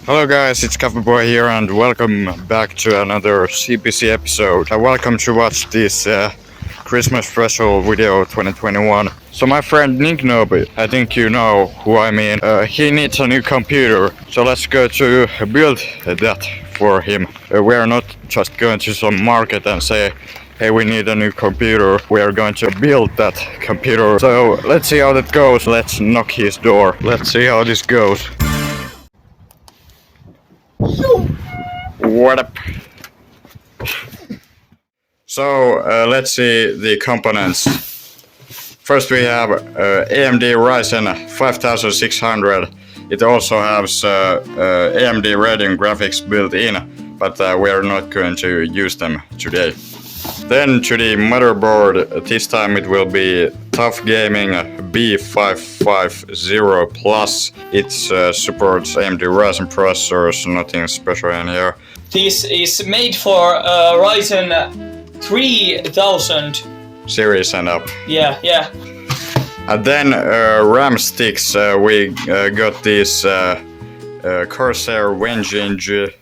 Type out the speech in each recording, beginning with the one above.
Hello guys, it's Coffee Boy here and welcome back to another CPC episode. Welcome to watch this Christmas special video 2021. So my friend NikNob, I think you know who I mean, he needs a new computer. So let's go to build that for him. We are not just going to some market and say, hey, we need a new computer. We are going to build that computer. So let's see how that goes. Let's knock his door. Let's see how this goes. What up? So let's see the components. First we have AMD Ryzen 5600. It also has AMD Radeon graphics built in, but we are not going to use them today. Then to the motherboard, this time it will be Tough Gaming B550 Plus. It supports AMD Ryzen processors, nothing special in here. This is made for Ryzen 3000 series and up. Yeah. And then RAM sticks, we got these Corsair Wenji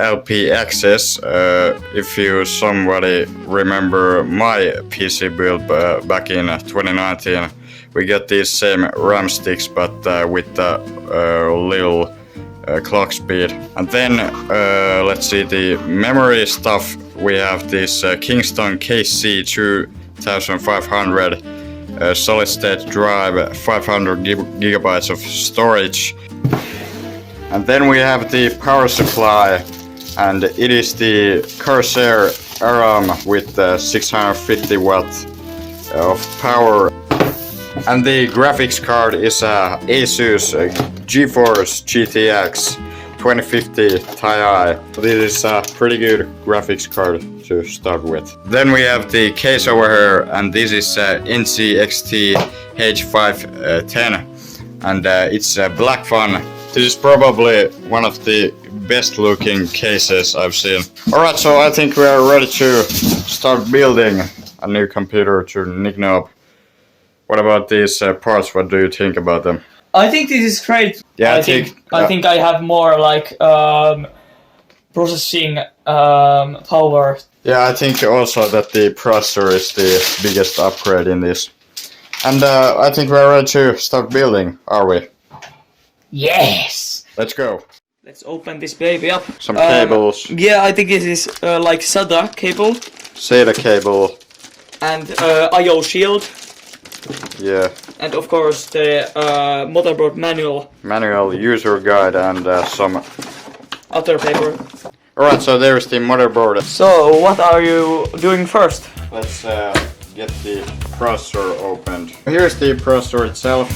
LPXs. If you somebody remember my PC build back in 2019, we got these same RAM sticks but with the little clock speed. And then let's see the memory stuff. We have this Kingston KC 2500 solid state drive, 500 gigabytes of storage. And then we have the power supply, and it is the Corsair Aram with 650 watts of power. And the graphics card is a Asus GeForce GTX 2050 Ti. This is a pretty good graphics card to start with. Then we have the case over here, and this is NCXT H510, and it's Black Fun. This is probably one of the best looking cases I've seen. Alright, so I think we are ready to start building a new computer to NikNob. What about these parts? What do you think about them? I think this is great. Yeah, I think I have more like processing power. Yeah, I think also that the processor is the biggest upgrade in this. And I think we're ready to start building, are we? Yes! Let's go. Let's open this baby up. Some cables. Yeah, I think this is like SATA cable. SATA cable. And I/O shield. Yeah. And of course the motherboard manual. Manual user guide and some other paper. Alright, so there's the motherboard. So what are you doing first? Let's get the processor opened. Here's the processor itself.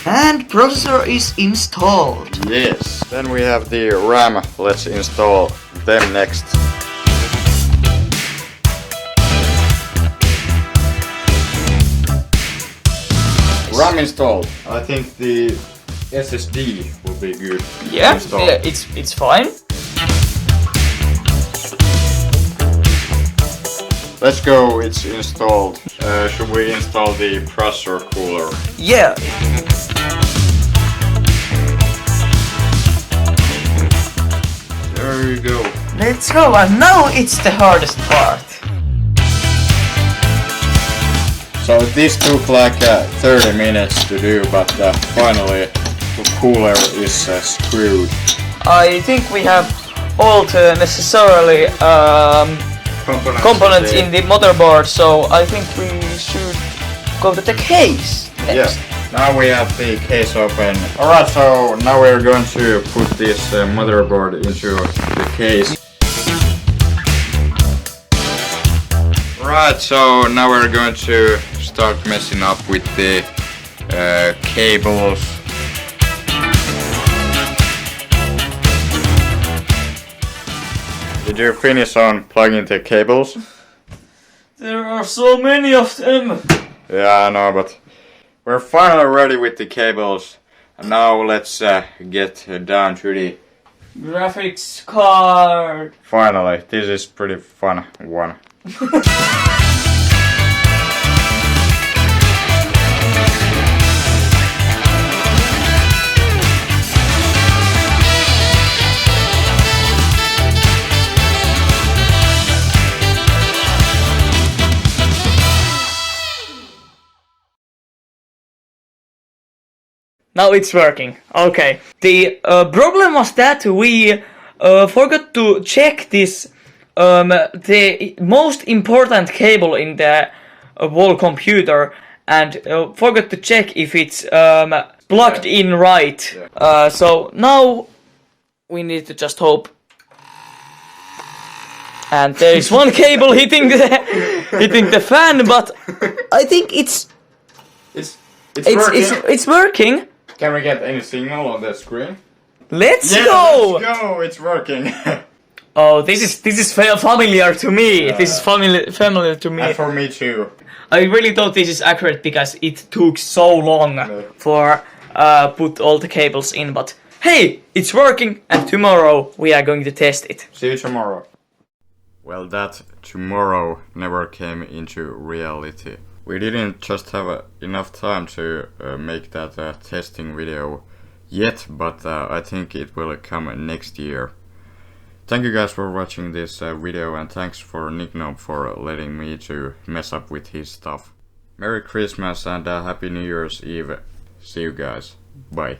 And processor is installed. Yes. Then we have the RAM. Let's install them next. RAM installed. I think the SSD will be good. Yeah, it's fine. Let's go, it's installed. Should we install the processor cooler? Yeah. There you go. Let's go, and now it's the hardest part. So this took like 30 minutes to do, but finally the cooler is screwed. I think we have all the necessarily components in the motherboard, so I think we should go to the case next. Yeah, now we have the case open. Alright, so now we're going to put this motherboard into the case. Right, so now we're going to start messing up with the cables. Did you finish on plugging the cables? There are so many of them! Yeah, I know, but we're finally ready with the cables. And now let's get down to the graphics card. Finally, this is pretty fun one. Now it's working. Okay. The problem was that we forgot to check this the most important cable in the whole computer, and forgot to check if it's plugged in right. So now we need to just hope. And there is one cable hitting the fan, but I think it's working. Can we get any signal on the screen? Let's go! Let's go! It's working. Oh, this is familiar to me. This is familiar to me. And for me too. I really thought this is accurate because it took so long for put all the cables in, but hey, it's working, and tomorrow we are going to test it. See you tomorrow. Well, that tomorrow never came into reality. We didn't just have enough time to make that testing video yet, but I think it will come next year. Thank you guys for watching this video, and thanks for NikNob for letting me to mess up with his stuff. Merry Christmas and Happy New Year's Eve. See you guys. Bye.